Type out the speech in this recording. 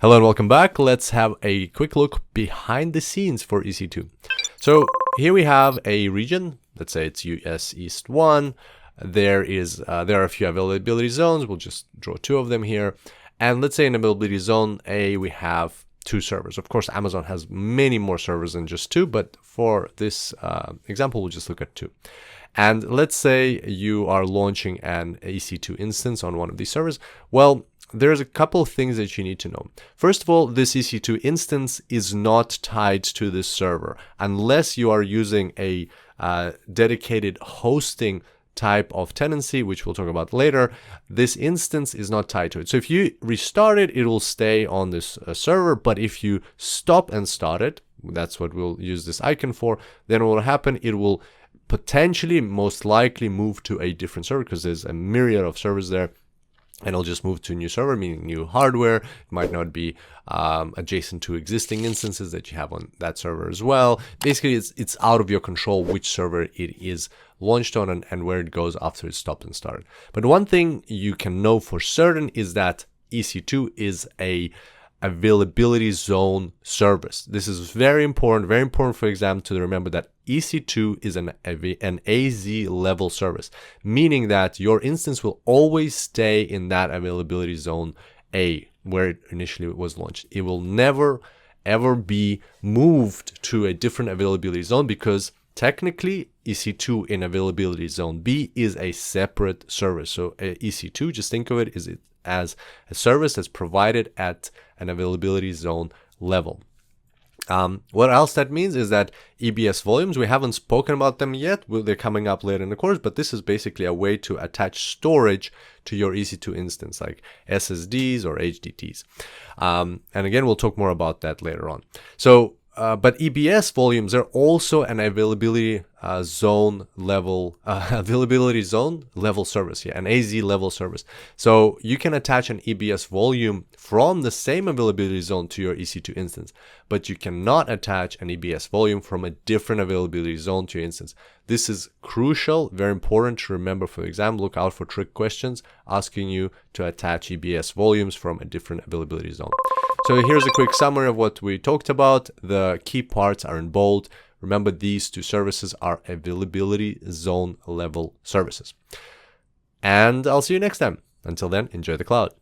Hello and welcome back. Let's have a quick look behind the scenes for EC2. So here we have a region. Let's say it's US East 1. There are a few availability zones. We'll just draw two of them here. And let's say in availability zone A, we have 2 servers. Of course, Amazon has many more servers than just 2, but for this example, we'll just look at 2. And let's say you are launching an EC2 instance on one of these servers. Well, there's a couple of things that you need to know. First of all, this EC2 instance is not tied to this server unless you are using a dedicated hosting type of tenancy, which we'll talk about later. This instance is not tied to it. So if you restart it, it will stay on this server. But if you stop and start it, that's what we'll use this icon for, then what will happen, it will potentially, most likely, move to a different server because there's a myriad of servers there. And it'll just move to a new server, meaning new hardware. It might not be adjacent to existing instances that you have on that server as well. Basically, it's out of your control which server it is launched on and where it goes after it's stopped and started. But one thing you can know for certain is that EC2 is a availability zone service. This is very important for exam to remember that EC2 is an AZ level service, meaning that your instance will always stay in that availability zone A, where it initially was launched. It will never ever be moved to a different availability zone because technically EC2 in availability zone B is a separate service. So EC2, just think of it as a service that's provided at an availability zone level. What else that means is that EBS volumes, we haven't spoken about them yet. They're coming up later in the course, but this is basically a way to attach storage to your EC2 instance, like SSDs or HDDs. And again, we'll talk more about that later on. So, but EBS volumes are also an availability zone level service, an AZ level service. So you can attach an EBS volume from the same availability zone to your EC2 instance, but you cannot attach an EBS volume from a different availability zone to your instance. This is crucial, very important to remember for the exam. Look out for trick questions asking you to attach EBS volumes from a different availability zone. So here's a quick summary of what we talked about. The key parts are in bold. Remember, these 2 services are availability zone level services. And I'll see you next time. Until then, enjoy the cloud.